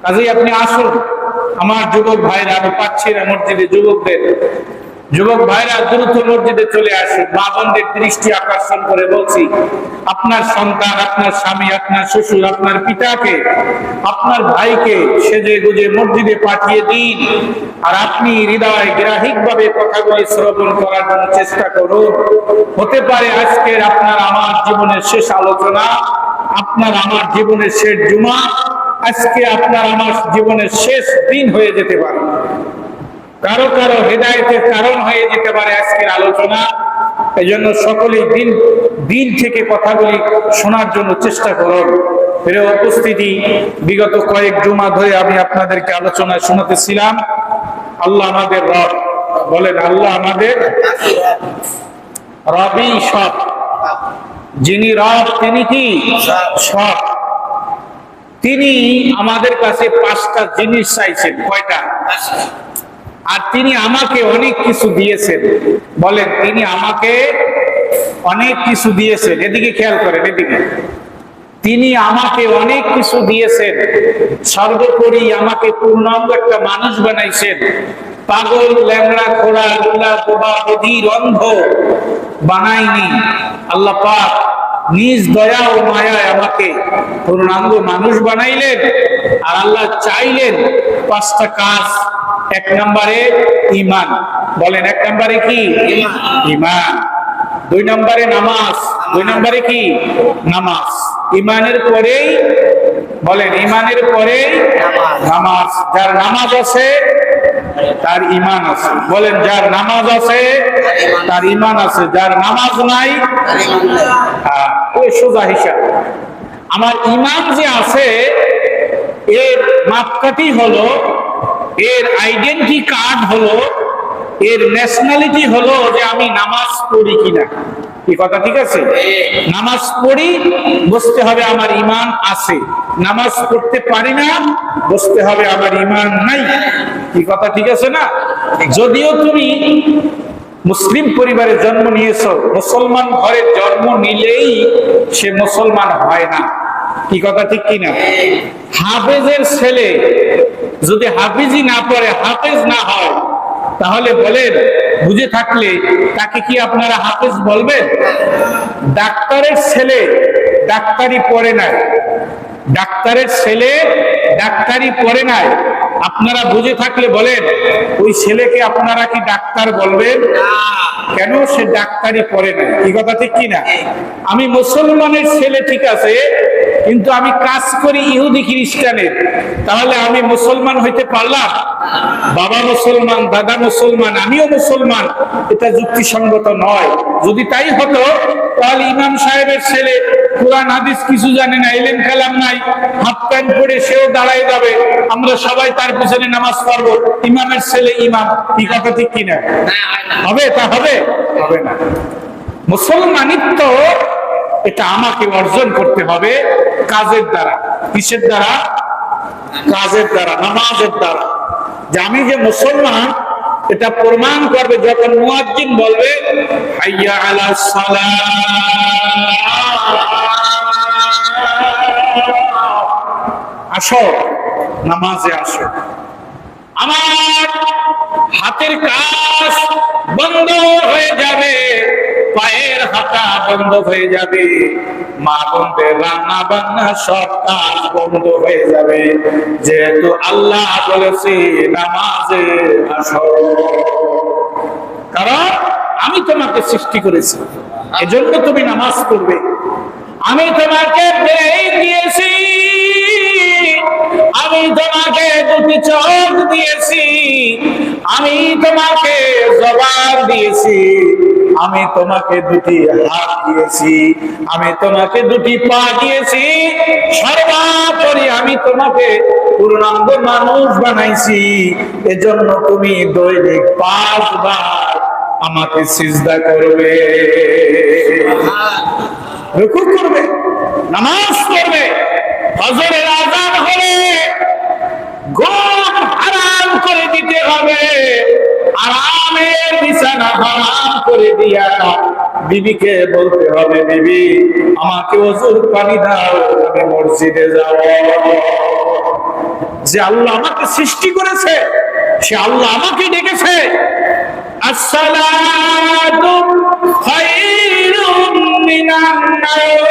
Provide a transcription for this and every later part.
কাজেই আপনি আসুন আমার যুবক ভাইরা, আমি পাচ্ছি না মসজিদে যুবক ভাইরা দ্রুত মসজিদে চলে আসুন। মা বোনদের দৃষ্টি আকর্ষণ করে বলছি, আপনার সন্তান, আপনার স্বামী, আপনার শ্বশুর, আপনার পিতাকে, আপনার ভাইকে সেজে গুজে মসজিদে পাঠিয়ে দিন। আর আপনি হৃদয় গ্রাহিক ভাবে কথাগুলি শ্রবণ করার জন্য চেষ্টা করুন। হতে পারে আজকের আপনার আমার জীবনের শেষ আলোচনা, আপনার আমার জীবনের শেষ জুমা, আজকে আপনার আমার জীবনের শেষ দিন হয়ে যেতে পারে। কারো কারো হেদায়েতের কারণ হয়ে যেতে পারে আজকের আলোচনা। এই জন্য সকলেই দিন থেকে কথাগুলি শোনার জন্য চেষ্টা করুন। প্রিয় উপস্থিতি, বিগত কয়েক জুমা ধরে আমি আপনাদেরকে আলোচনা শোনাতেছিলাম আল্লাহ আমাদের রব। বলেন, আল্লাহ আমাদের রবই সব। যিনি রব তিনি কি সব। তিনি আমাদের কাছে 5টা জিনিস চাইছেন। কয়টা? আর তিনি আমাকে অনেক কিছু দিয়েছেন। বলেন, তিনি আমাকে অনেক কিছু দিয়েছেন। এদিকে খেয়াল করেন, এদিকে। তিনি আমাকে অনেক কিছু দিয়েছেন। সর্বোপরি আমাকে পূর্ণাঙ্গ একটা মানুষ বানাইছেন। পাগল, ল্যাংড়া, খোড়া, লুলা, বোবা, বধির, অন্ধ বানাইনি। আল্লাহ পাক নিজ দয়া ও মায়ায় আমাকে পূর্ণাঙ্গ মানুষ বানাইলেন। আর আল্লাহ চাইলেন 5টা কাজ। 1 নম্বরে ঈমান। বলেন, 1 নম্বরে কি? ঈমান। 2 নম্বরে নামাজ। 2 নম্বরে কি? নামাজ। ঈমানের পরেই, বলেন, ঈমানের পরেই নামাজ। যার নামাজ আছে তার ঈমান আছে। বলেন, যার নামাজ আছে তার ঈমান আছে, যার নামাজ নাই ওই সোজা হিসাব। আমার ঈমান যে আছে এর মাপকাঠি হলো, এর আইডেন্টি কার্ড হলো, এর ন্যাশনালিটি হলো যে আমি নামাজ পড়ি কিনা। কি কথা ঠিক আছে? নামাজ পড়ি, বুঝতে হবে আমার ঈমান আছে। নামাজ পড়তে পারি না, বুঝতে হবে আমার ঈমান নাই। কি কথা ঠিক আছে না? যদিও তুমি মুসলিম পরিবারে জন্ম নিয়েছো, মুসলমান ঘরে জন্ম নিলেই সে মুসলমান হয় না। কি কথা ঠিক কিনা? হাফেজের ছেলে যদি হাফিজি না পড়ে, হাফেজ না হয়, তাহলে বলেন, বুঝে থাকলে তাকে কি আপনারা হাফেজ বলবেন? ডাক্তারের ছেলে ডাক্তারি পড়ে নাই, ডাক্তারের ছেলে ডাক্তারি পড়ে নাই, আপনারা বুঝে থাকলে বলেন, ওই ছেলেকে আপনারা কি ডাক্তার বলবেন? কেন? সে ডাক্তারি পড়ে নাই। কি কথা ঠিক কিনা? আমি মুসলমানের ছেলে, ঠিক আছে, কিন্তু আমি কাজ করি ইহুদি খ্রিস্টানের, তাহলে আমি মুসলমান হইতে পারলাম? বাবা মুসলমান, দাদা মুসলমান, আমিও মুসলমান, এটা যুক্তিসঙ্গত নয়। যদি তাই হতো তাহলে ইমাম সাহেবের ছেলে কোরআন হাদিস কিছু জানে না, ইলম কালাম নাই, হাফ প্যান্ট পরে সেও দাঁড়ায় যাবে, আমরা সবাই তার পিছনে নামাজ পড়বো, ইমামের ছেলে ইমাম। কি কথা ঠিক কিনা? হবে? তা হবে? হবে না। মুসলমানিত্ব এটা আমাকে অর্জন করতে হবে কাজের দ্বারা। কিসের দ্বারা? কাজের দ্বারা, নামাজের দ্বারা। যে আমি যে মুসলমান এটা প্রমাণ করবে যখন মুয়াজ্জিন বলবে হাইয়া আলাস সালাহ, আসো নামাজে আসো। আমার হাতের কাজ বন্ধ হয়ে যাবে, পায়ের হাঁটা বন্ধ হয়ে যাবে, মা বোনদের রান্না বান্না সব কাজ বন্ধ হয়ে যাবে, যেহেতু আল্লাহ বলেছে নামাজে আসো। কারণ আমি তোমাকে সৃষ্টি করেছি, এজন্য তুমি নামাজ পড়বে। আমি তোমাকে ব্রেইন দিয়েছি, আমি তোমাকে 2টি চোখ দিয়েছি, আমি তোমাকে জবান দিয়েছি, আমি তোমাকে 2টি হাত দিয়েছি, আমি তোমাকে 2টি পা দিয়েছি, সর্বোপরি আমি তোমাকে পূর্ণাঙ্গ মানুষ বানাইছি। এজন্য তুমি দৈনিক 5 বার আমাকে সিজদা করবে, রুকু করবে, নামাজ পড়বে। ফজরের আযান হলে ঘুম হারাম করে দিতে হবে, আরামের বিছানা হারাম করে দিয়া বিবিকে বলতে হবে, বিবি আমাকে ওযুর পানি দাও, আমি মসজিদে যাব। যে আল্লাহ আমাকে সৃষ্টি করেছে, সে আল্লাহ আমাকে ডেকেছে। আসসালাতু খায়রুম মিনান নাওম।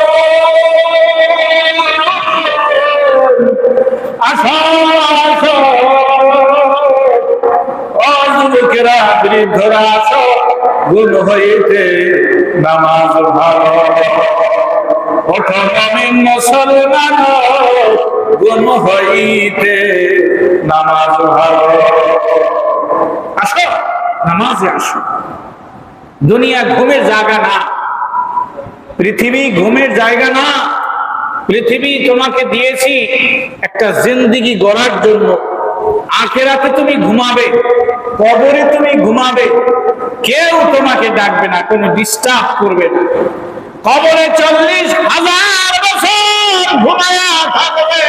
আসো আসো ও যুবকেরা, বৃদ্ধরা, আসো, গুণ হইতে নামাজ ভালো। ওঠো মুমিন মুসলমান, গুণ হইতে নামাজ ভালো। আসো নামাজে আসো। দুনিয়া ঘুমের জায়গা না, পৃথিবী ঘুমের জায়গা না। পৃথিবী তোমাকে দিয়েছি একটা জিন্দেগি গড়ার জন্য। আখিরাতে তুমি ঘুমাবে, কবরে তুমি ঘুমাবে, কেউ তোমাকে ডাকবে না, কোনো ডিস্টার্ব করবে না। কবরে 40,000 বছর ঘুমায়া থাকবে,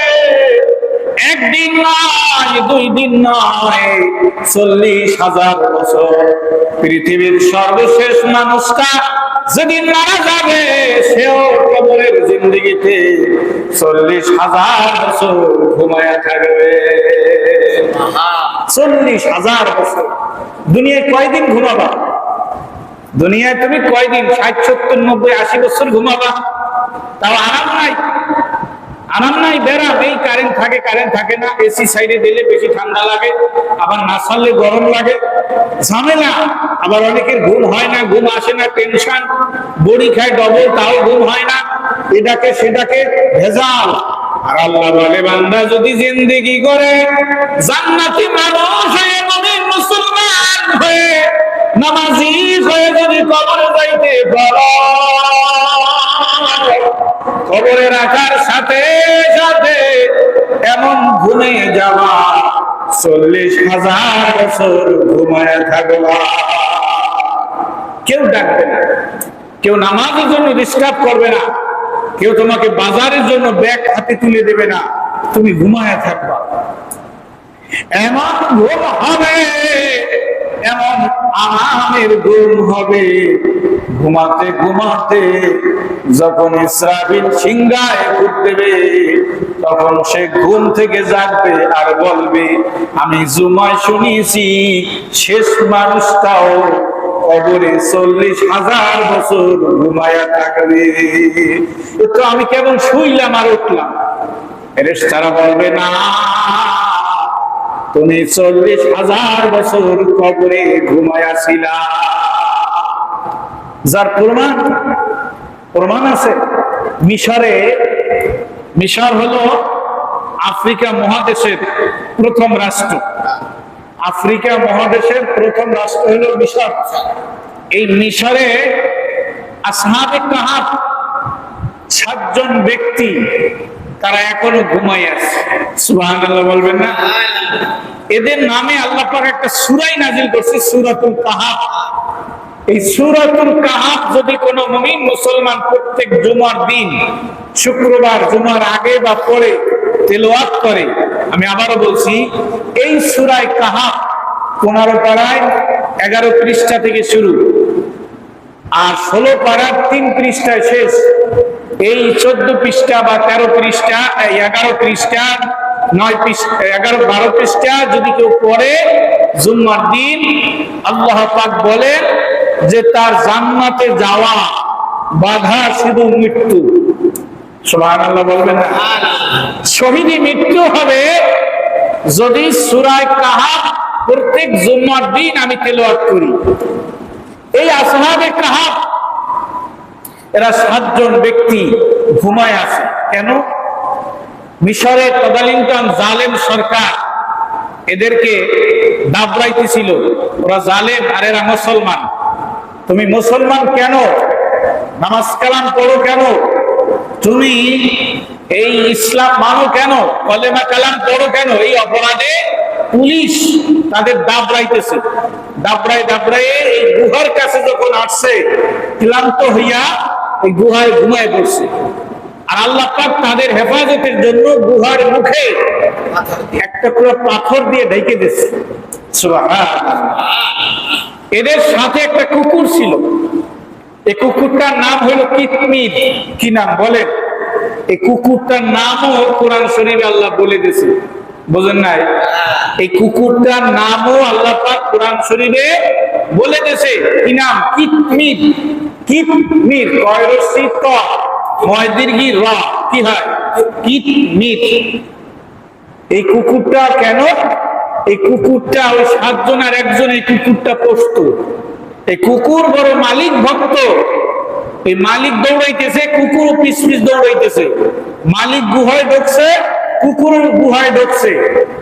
একদিন নয়, 2 দিন নয়, 40,000 বছর। পৃথিবীর সর্বশেষ মানুষটা যেদিন মারা যাবে, সেও কবরের জিন্দেগিতে 40,000 বছর ঘুমায়া থাকবে। 40,000 বছর। দুনিয়ায় কয়দিন ঘুমাবা? দুনিয়ায় তুমি কয়দিন? 60, 70, 90, 80 বছর ঘুমাবা? তাও আরাম নাই, আরাম নাই। বেড়া এই কারেন্ট থাকে, কারেন্ট থাকে না, এসি সাইডে দিলে বেশি ঠান্ডা লাগে, আবার না ছাড়লে গরম লাগে, ঝামেলা। আবার অনেকের ঘুম হয় না, ঘুম আসে না, টেনশন, বড়ি খায় ডবল, তাও ঘুম হয় না, এটাকে সেটাকে ভেজাল। আর আল্লাহ বলে, বান্দা যদি জিন্দেগি করে জান্নাতি মানুষ হয়ে, মুমিন মুসলমান হয়ে, নামাজি হয়ে যদি কবরে যাইতে পারো, কবরে রাখার সাথে সাথে এমন ঘুমে যাওয়া 40,000 বছর ঘুমায় থাকবা। কেউ ডাকবে না, কেউ নামাজের জন্য ডিস্টার্ব করবে না, কেউ তোমাকে বাজারের জন্য ব্যাগ হাতে তুলে দেবে না, তুমি ঘুমায় থাকবা। এমন ঘুম হবে, এমন আরামের ঘুম হবে, ঘুমাতে ঘুমাতে যখন ইসরাফিল সিংহায় ফুঁক দেবে, তখন সে ঘুম থেকে জাগবে আর বলবে, আমি জুমায় শুনেছি শেষ মানুষটাও কবরে 40,000 বছর ঘুমায়া থাকবে। তো আমি কেবল শুইলাম আর উঠলাম। ফেরেশতারা বলবে, না, তুমি 40,000 বছর কবরে ঘুমায়াছিলা। যার প্রমাণ আছে। মিশর হলো আফ্রিকা মহাদেশের প্রথম রাষ্ট্র। আফ্রিকা মহাদেশের প্রথম রাষ্ট্র হলো মিশর। এই মিশরে আসহাবে কাহাফ 7 জন ব্যক্তি, তারা এখনো ঘুমাই আছে। সুবহানাল্লাহ বলবেন না? এদের নামে আল্লাহ পাক একটা সূরা নাযিল করছে, সূরাতুল কাহাফ। এই সূরাতুল কাহাফ যদি কোনো মুমিন মুসলমান প্রত্যেক জুমার দিন, শুক্রবার জুমার আগে বা পরে তেলাওয়াত করে, আমি আবারও বলছি, এই সূরা কাহাফ 15 পারায় 11 পৃষ্ঠা থেকে শুরু, আর 16 পারার 3 পৃষ্ঠায় শেষ। এই 14 পৃষ্ঠা বা 13 পৃষ্ঠা, 11 পৃষ্ঠা, 9 পৃষ্ঠা, 11-12 পৃষ্ঠা যদি কেউ পড়ে জুম্মার দিন, আল্লাহ পাক বলেন যে তার জান্নাতে যাওয়া বাধা শুধু মৃত্যু। সুবহানাল্লাহ বলবেন না? শহীদি মৃত্যু হবে যদি সূরা কাহাফ প্রত্যেক জুম্মার দিন আমি তেলাওয়াত করি। এই আসহাবে কাহাফ এরা 7 জন ব্যক্তি ঘুমায় আছে। কেন? মিশরের তদানীন্তন জালেম সরকার এদেরকে দাবড়াইতেছিল, ওরা জালেম আর এরা মুসলমান। তুমি মুসলমান কেন? নামাজ কালাম পড়ো কেন? তুমি এই ইসলাম মানো কেন? কলেমা কালাম পড়ো কেন? এই অপরাধে পুলিশ তাদের দাবড়াইতেছে। দাবড়ায় এই গুহার কাছে যখন আসছে, ক্লান্ত হইয়া এই গুহায় ঘুমায় পড়ছে। আর আল্লাহ পাক তাদের হেফাজতের জন্য গুহার মুখে একটা পুরো পাথর দিয়ে ঢেকে দিচ্ছে। সুবহানাল্লাহ। এদের সাথে একটা কুকুর ছিল। এই কুকুরটার নাম হলো কিতমির। কি নাম বলেন? এই কুকুরটার নামও কোরআন শরীফে আল্লাহ বলে দিয়েছে। বুঝেন নাই? এই কুকুরটার নামও আল্লাহ পাক কোরআন শরীফে বলে দিয়েছে। কি নাম? কিতমির। কিতমির, কয়রসি ত ময় দীর্ঘি র, কি হয়? কিতমির। এই কুকুরটা কেন? এই কুকুরটা ওই 7 জনের একজন এই কুকুরটা পোষত। এই কুকুর বড় মালিক ভক্ত। এই মালিক দৌড়াইতেছে, কুকুর পিছ পিছ দৌড়াইতেছে। মালিক গুহায় ঢুকছে, কুকুর গুহায় ঢুকছে।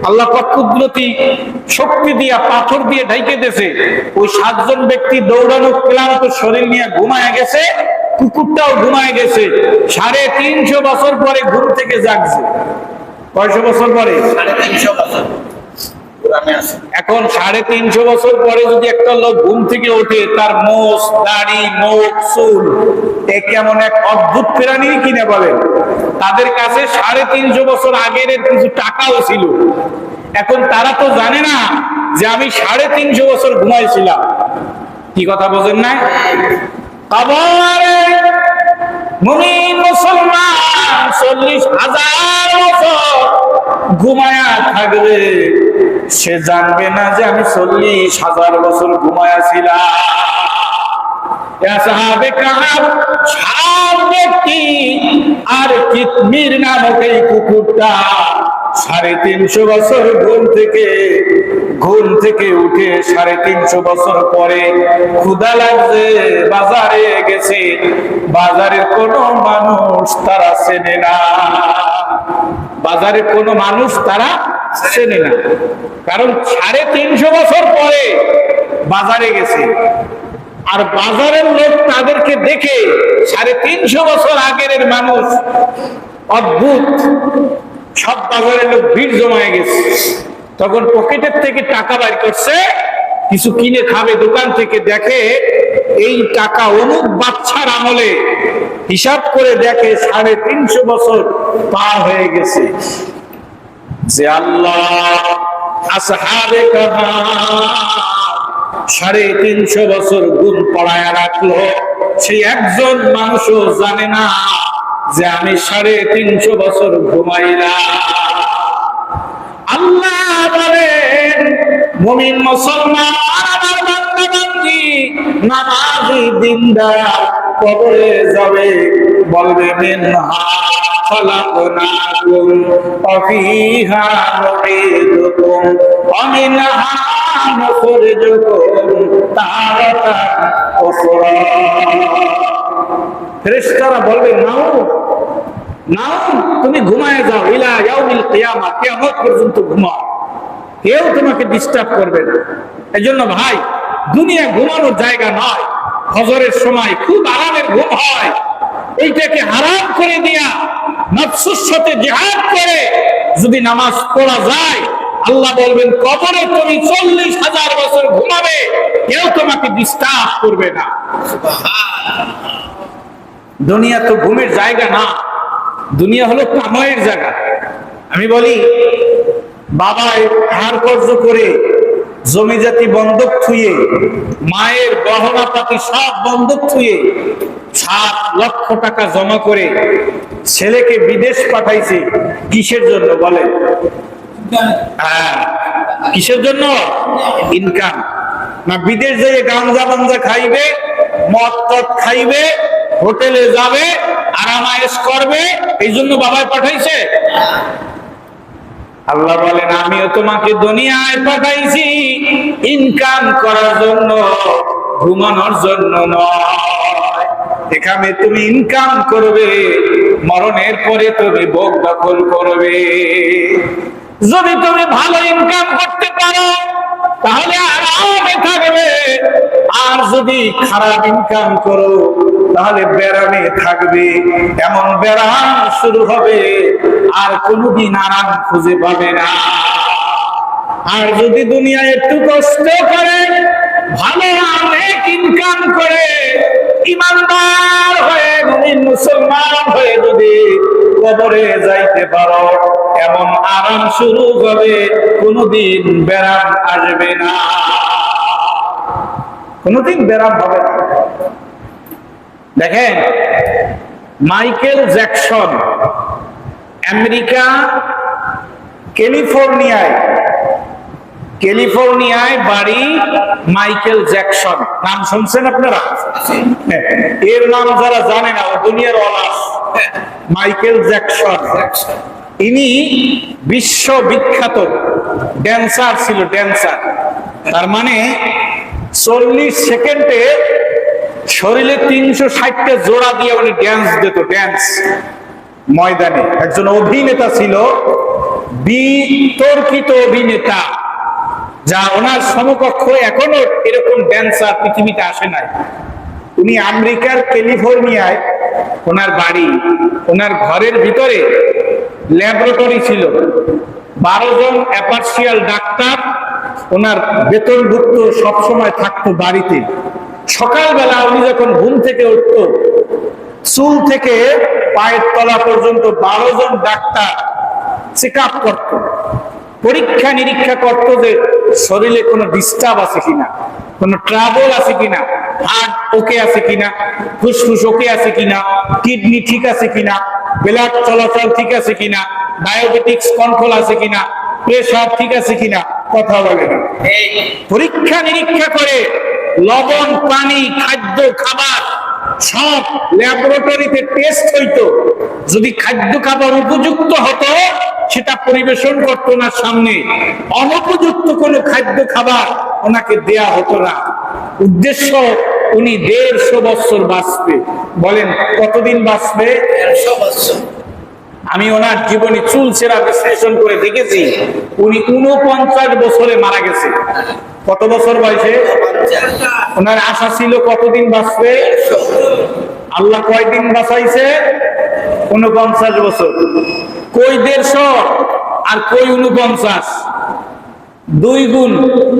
আল্লাহ পাক কুদরতি শক্তি দিয়া পাথর দিয়ে ঢাইকে দিয়েছে। ওই 7 জন ব্যক্তি দৌড়ানো ক্লান্ত শরীর নিয়ে ঘুমায় গেছে, কুকুরটাও ঘুমায় গেছে। 350 বছর পরে ঘুম থেকে জাগছে। কয়শো বছর পরে? 350 বছর। এখন 350 বছর পরে যদি একটা লোক ঘুম থেকে ওঠে, তার মোষ, দাড়ি, মুখ, চুল, এ কেমন এক অদ্ভুত প্রাণী কিনা বলেন। তাদের কাছে 350 বছর আগের কিছু টাকাও ছিল। এখন তারা তো জানে না যে আমি 350 বছর ঘুমাইছিলাম। কি কথা বোঝেন না? কবরে মুমিন মুসলমান 40,000 বছর ঘুমায়া থাকবে, সে জানবে না যে আমি 40,000 বছর ঘুমায়াছিলাম। সাহাবে কাহাব 7 ব্যক্তি আর কিতমির নামক এই কুকুরটা 350 বছর ঘুম থেকে উঠে 350 বছর পরে ক্ষুধা লাগছে, বাজারে গেছে। বাজারের কোনো মানুষ তারা চেনে না। বাজারে কোনো মানুষ তারা চেনে না, কারণ 350 বছর পরে বাজারে গেছে। আর বাজারের লোক তাদেরকে দেখে 350 বছর আগের মানুষ। অদ্ভুত, সব বাজারের লোক ভিড় জমায়ে গেছে। তখন পকেটের থেকে টাকা বাইর করছে, কিছু কিনে খাবে দোকান থেকে। দেখে এই টাকা অমুক বাচ্চার আমলে, হিসাব করে দেখে 350 বছর পার হয়ে গেছে। যে আল্লাহ আসহাবে কাহাফ 350 বছর গুণ পড়ায় রাখলো, সেই একজন মানুষও জানে না যে আমি 350 বছর ঘুমাইলাম। আল্লাহ বলেন, মুমিন মুসলমান আমার বান্দা বান্দি নামাজি দিনদার কবরে যাবে, বলবে মিনহা খলাকনাকুম ওয়া ফিহা নুঈদুকুম ওয়া মিনহা নুখরিজুকুম তারাতান উখরা। ফেরেশতারা বলবে, নাও নাও, তুমি ঘুমায় যাও, ইলা ইয়াউমিল কিয়ামা, কিয়ামত পর্যন্ত ঘুমাও, কেউ তোমাকে ডিস্টার্ব করবে না। এজন্য ভাই, দুনিয়া ঘুমানোর জায়গা নয়। ফজরের সময় খুব আরামের ঘুম হয়, এইটাকে হারাম করে দিয়া নফসের সাথে জিহাদ করে যদি নামাজ পড়া যায়, আল্লাহ বলবেন কবরে তুমি 40,000 বছর ঘুমাবে, কেউ তোমাকে ডিস্টার্ব করবে না। দুনিয়া তো ঘুমের জায়গা না, দুনিয়া হলো কামাইয়ের জায়গা। আমি বলি, বাবায় ধার কর্জ করে জমি জাতি বন্ধক থুয়ে, মায়ের গহনা পাতি সব বন্ধক থুয়ে 7 লক্ষ টাকা জমা করে ছেলেকে বিদেশ পাঠাইছে। কিসের জন্য বলে? কিসের জন্য? ইনকাম। না বিদেশ যেয়ে গাঞ্জা বাঞ্জা খাইবে, মদ টদ খাইবে, হোটেলে যাবে, আরামায়েশ করবে, এই জন্য বাবায় পাঠাইছে? আল্লাহ বলেন, আমিও তোমাকে দুনিয়ায় পাঠাইছি ইনকাম করার জন্য, ঘুমানোর জন্য নয়। এখানে তুমি ইনকাম করবে, মরণের পরে তুমি ভোগ দখল করবে। যদি তুমি ভালো ইনকাম করতে পারো তাহলে আরামে থাকবে, আর যদি খারাপ ইনকাম করো তাহলে বেরামে থাকবে। এমন বেরাম শুরু হবে, আর কোনদিন আরাম খুঁজে পাবে না। আর যদি দুনিয়ায় একটু কষ্ট করে, ভালো অনেক ইনকাম করে, ইমানদার হয়ে মুমিন মুসলমান হয়ে যদি কবরে যাইতে পারো, এমন আরাম শুরু হবে, কোনদিন বেরাম আসবে না, কোনদিন বেরাম হবে না। দেখেন, মাইকেল জ্যাকসন আমেরিকা ক্যালিফোর্নিয়ায় বাড়ি মাইকেল জ্যাকসন। নাম শুনছেন আপনারা? এর নাম যারা জানে না, ও দুনিয়ার অলাস। মাইকেল জ্যাকসন ইনি বিশ্ববিখ্যাত ড্যান্সার ছিল, ড্যান্সার। তার মানে 40 সেকেন্ডে শরীরে 360টা জোড়া দিয়ে উনি ড্যান্স দিত, ড্যান্স ময়দানে। একজন অভিনেতা ছিল, বিতর্কিত অভিনেতা, যা ওনার সমকক্ষ এখনো এরকম ড্যান্সার পৃথিবীতে আসে নাই। উনি আমেরিকার ক্যালিফোর্নিয়ায় ওনার বাড়ি, ওনার ঘরের ভিতরে ল্যাবরেটরি ছিল, 12 জন অ্যাপার্সিয়াল ডাক্তার ওনার বেতনভুক্ত সবসময় থাকতো বাড়িতে। সকালবেলা উনি যখন ঘুম থেকে উঠতো, চুল থেকে পায়ের তলা পর্যন্ত 12 জন ডাক্তার চেক আপ করত, পরীক্ষা নিরীক্ষা করত যে শরীরে কোনো ডিস্টার্ব আছে কিনা, কোনো ট্রাবল আছে কিনা, হার্ট ওকে আছে কিনা, ফুসফুস ওকে আছে কিনা, কিডনি ঠিক আছে কিনা, ব্লাড চলাচল ঠিক আছে কিনা, ডায়াবেটিক্স কন্ট্রোল আছে কিনা, প্রেশার ঠিক আছে কিনা। কথা বলে না, পরীক্ষা নিরীক্ষা করে লবণ, পানি, খাদ্য, খাবার সব ল্যাবরেটরিতে টেস্ট হইতো। যদি খাদ্য খাবার উপযুক্ত হতো সেটা পরিবেশন করতো না সামনে, অনুপযুক্ত কোনো খাদ্য খাবার ওনাকে দেয়া হতো না। উদ্দেশ্য, উনি 150 বছর বাঁচবে। বলেন কতদিন বাঁচবে? 150 বছর। আমি ওনার জীবনী চুলচেরা বিশ্লেষণ করে দেখেছি, উনি 49 বছরে মারা গেছে। কত বছর বয়সে? ওনার আশা ছিল কতদিন বাঁচবে? আল্লাহ কয়দিন বাঁচাইছে? 49 বছর। কই 150 আর কই 49? 2 গুণ,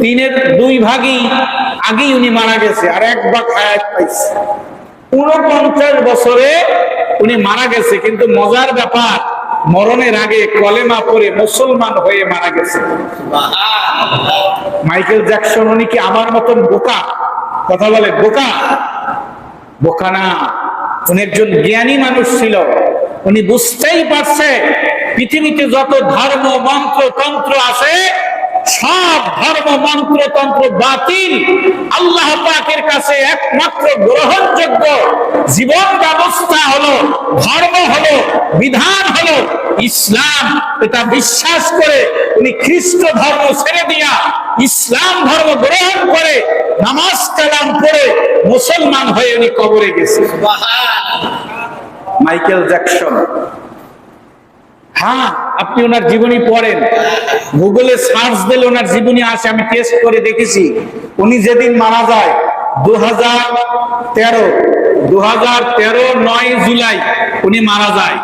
3-এর 2 ভাগই আগেই উনি মারা গেছে, আর 1 ভাগ হায়াত পাইছে। 49 বছরে উনি মারা গেছে। কিন্তু মজার ব্যাপার, মরণের আগে কলেমা পড়ে মুসলমান হয়ে মারা গেছে। মাইকেল জ্যাকসন উনি কি আমার মতন বোকা? কথা বলে বোকা? বোকা না, উনি একজন জ্ঞানী মানুষ ছিল। উনি বুঝতেই পারছে পৃথিবীতে যত ধর্ম, মন্ত্র, তন্ত্র আছে, সব ধর্ম, মন্ত্র, তন্ত্র বাতিল। আল্লাহ পাকের কাছে একমাত্র গ্রহণযোগ্য জীবন ব্যবস্থা হলো, ধর্ম হলো, বিধান হলো ইসলাম। এটা বিশ্বাস করে উনি খ্রিস্ট ধর্ম ছেড়ে দিয়া ইসলাম ধর্ম গ্রহণ করে নামাজ কালাম পড়ে মুসলমান হয়ে উনি কবরে গেছে। Michael Jackson. হ্যাঁ, আপনি ওনার জীবনী পড়েন, গুগলে সার্চ দিলে ওনার জীবনী আসে। আমি টেস্ট করে দেখেছি। উনি যেদিন মারা যায় 2013 9 জুলাই উনি মারা যায়।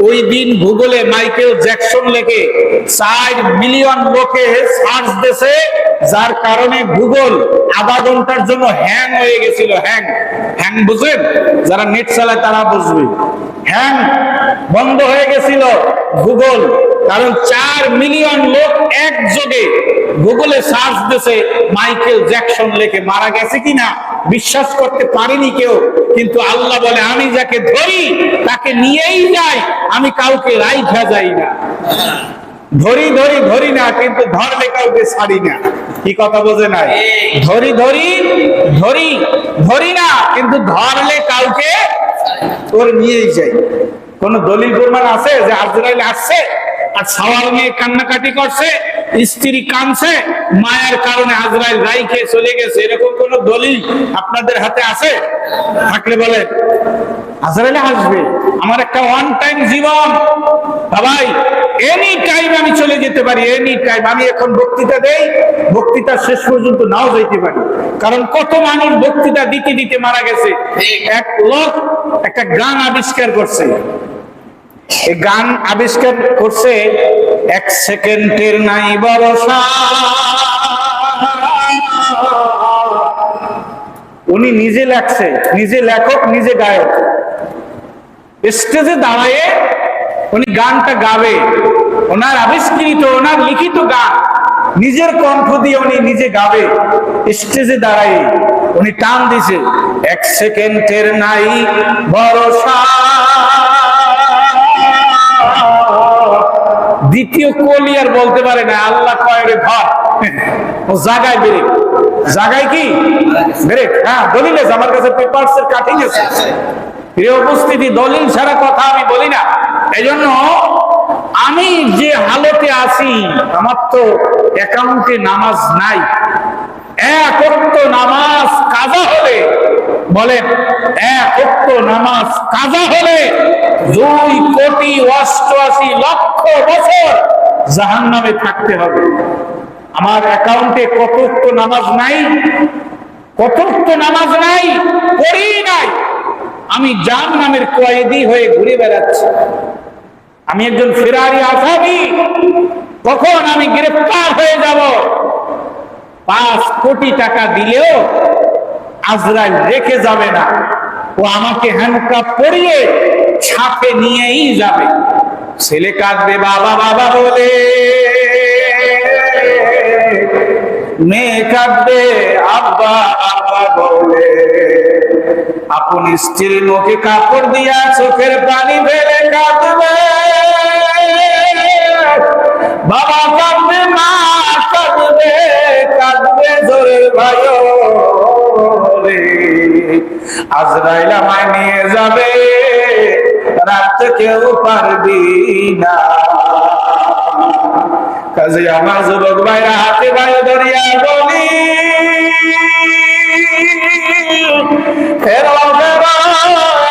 ওই দিন গুগলে মাইকেল জ্যাকসন লেখে 4 মিলিয়ন লোকে সার্চ দিয়েছে, যার কারণে গুগল আধা ঘন্টার জন্য হ্যাং হয়ে গেছিল। হ্যাং বুঝেন? যারা নেট চালায় তারা বুঝবে। হ্যাং বন্ধ হয়ে গেছিল গুগল, কারণ 4 মিলিয়ন লোক একযোগে গুগলে সার্চ দিয়েছে মাইকেল জ্যাকসন লেখে। মারা গেছে কিনা বিশ্বাস করতে পারেনি কেউ। কিন্তু আল্লাহ বলে, আমি যাকে ধরি তাকে নিয়েই যাই, আমি কাউকে রাইখা যাই না। ধরি না, কিন্তু ধরলে কাউকে ছাড়ি না। কি কথা বোঝে নাই? ধরি না, কিন্তু ধরলে কাউকে ওর নিয়েই যাই। কোন দলিল প্রমাণ আছে যে আজরাইল আসছে আর সওয়াল নিয়ে কান্নাকাটি করছে, স্ত্রী কাঁদছে, মায়ের কারণে আজরাইল রাইখে চলে গেছে? এরকম কোন দলিল আপনাদের হাতে আছে? থাকলে বলেন। আজরাইল আসবে। আমার একটা ওয়ান টাইম জীবন, ভাই, এনি টাইম আমি চলে যেতে পারি, এনি টাইম। আমি এখন বক্তৃতা দেই, বক্তৃতা শেষ পর্যন্ত নাও যাইতে পারি, কারণ কত মানুষ বক্তৃতা দিতে দিতে মারা গেছে। এক লোক একটা গান আবিষ্কার করছে। এই গান আবিষ্কার করছে, 1 সেকেন্ডের নাই ভরসা। উনি নিজে লেখছে, নিজে লেখক, নিজে গায়ক। স্টেজে দাঁড়ায় উনি গানটা গাবে, ওনার আবিষ্কৃত, ওনার লিখিত গান নিজের কণ্ঠ দিয়ে উনি নিজে গাবে। স্টেজে দাঁড়ায় উনি টান দিছে, 1 সেকেন্ডের নাই ভরসা, দ্বিতীয় কলি আর বলতে পারে না, আল্লাহ কয় রে ধর, ও জাগায় ব্রেক, জাগায় কি ব্রেক। হ্যাঁ দলিল আছে আমার কাছে, পেপারস এর কাটিং আছে। প্রিয় উপস্থিতি, দলিল ছাড়া কথা আমি বলি না। এই জন্য আমি যে হালতে আছি, আমার তো অ্যাকাউন্টে নামাজ নাই। এক ওয়াক্ত নামাজ কাজা হলে, বলেন এক ওয়াক্ত নামাজ কাজা হলে 2,88,00,000 বছর জাহান্নামে থাকতে হবে। আমার অ্যাকাউন্টে কত ওয়াক্ত নামাজ নাই, কত ওয়াক্ত নামাজ নাই, পড়ি নাই। আমি জাহান্নামের কয়েদি হয়ে ঘুরে বেড়াচ্ছি। আমি একজন ফেরারি আসামি, কখন আমি গ্রেফতার হয়ে যাব। 5 কোটি টাকা দিলেও আজরাইল রেখে যাবে না, ও আমাকে হ্যান্ডকাপ পরিয়ে সাথে নিয়েই যাবে। ছেলে কাঁদবে বাবা বাবা বলে, মেয়ে কাঁদবে আব্বা আব্বা বলে, আপন স্ত্রীর মুখে কাপড় দিয়া চোখের পানি ফেলে কাঁদবে। বাবা কাঁদবে, মা কাঁদবে, কাঁদবে জোরের ভাই রে। আজরাইল আমায় নিয়ে যাবে, রাখতে কেউ পারবি না। কাজে আমার যুবক ভাইরা হাতে ভাই ধরিয়া বলি, ফেরো ফেরো,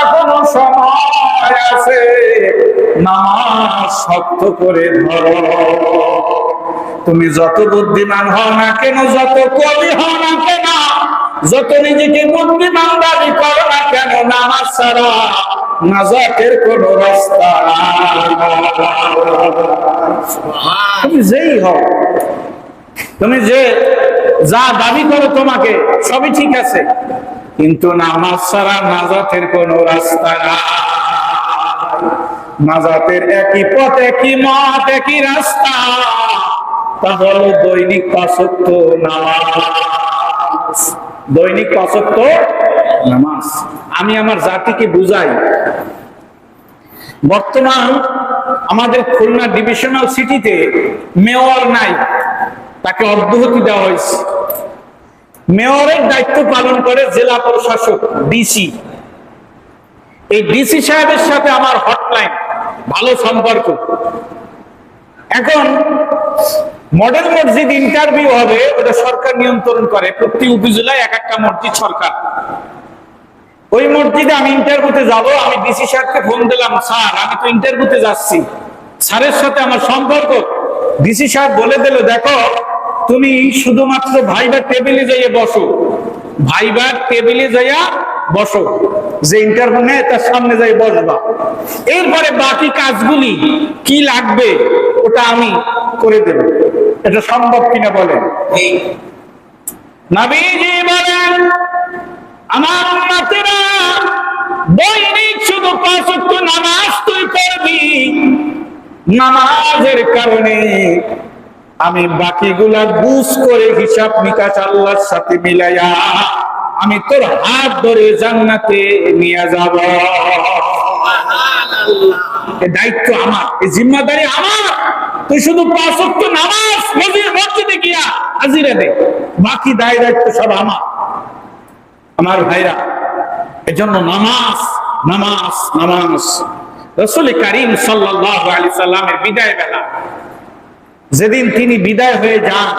এখনো সময় আছে, নামাজ শক্ত করে ধরো। তুমি যত বুদ্ধিমান হও না কেন, যত কবি হও না কেন, যত নিজেকে বুদ্ধিমান দাবি করো না কেন, নামাজ ছাড়া নাজাতের কোন রাস্তা। তুমি যেই হও, তুমি যে যা দাবি করো তোমাকে, সবই ঠিক আছে, কিন্তু নামাজ ছাড়া নাজাতের কোন রাস্তা নাই। নাজাতের একই পথ, একই মত, একই রাস্তা, তা হলো দৈনিক 5 ওয়াক্ত নামাজ। দৈনিক 5 ওয়াক্ত নামাজ। আমি আমার জাতিকে বুঝাই, বর্তমান আমাদের খুলনা ডিভিশনাল সিটিতে মেয়র নাই, তাকে অব্যাহতি দেওয়া হয়েছে। মেয়রের দায়িত্ব পালন করে জেলা প্রশাসক, ডিসি। এই ডিসি সাহেবের সাথে আমার হটলাইন, ভালো সম্পর্ক। এখন মডেল মসজিদ ইন্টারভিউ হবে, ওটা সরকার নিয়ন্ত্রণ করে, প্রতি উপজেলায় এক একটা মসজিদ সরকার। ওই মসজিদে আমি ইন্টারভিউতে যাব। আমি ডিসি সাহেবকে ফোন দিলাম, স্যার আমি তো ইন্টারভিউতে যাচ্ছি। স্যারের সাথে আমার সম্পর্ক। ডিসি সাহেব বলে দিল, দেখো তুমি শুধুমাত্র ভাইবার টেবিলে যাইয়ে বসো, ভাইবার টেবিলে যাইয়া বসো, যে ইন্টারভিউ নেয় তার সামনে যাই বসবা। এরপরে বাকি কাজগুলি কি লাগবে ওটা আমি করে দেব। এটা সম্ভব কিনা বলেন? নবীজি বলেন, আমার উম্মতেরা দৈনিক শুধু 5 ওয়াক্ত নামাজ তুই পড়বি, নামাজের কারণে আমি বাকিগুলা বুঝ করে হিসাব নিকাশ আল্লাহর সাথে মিলাইয়া আমি তোর হাত ধরে জান্নাতে নিয়ে যাব। এই দায়িত্ব আমার, এই জিম্মাদারি আমার। তুই শুধু 5 ওয়াক্ত নামাজ মসজিদে গিয়া হাজিরা দে, বাকি দায় দায়িত্ব সব আমার। আমার ভাইরা, এজন্য নামাজ নামাজ নামাজ। রাসূল কারীম সাল্লাল্লাহু আলাইহি সাল্লামের বিদায় বেলা, যেদিন তিনি বিদায় হয়ে যান,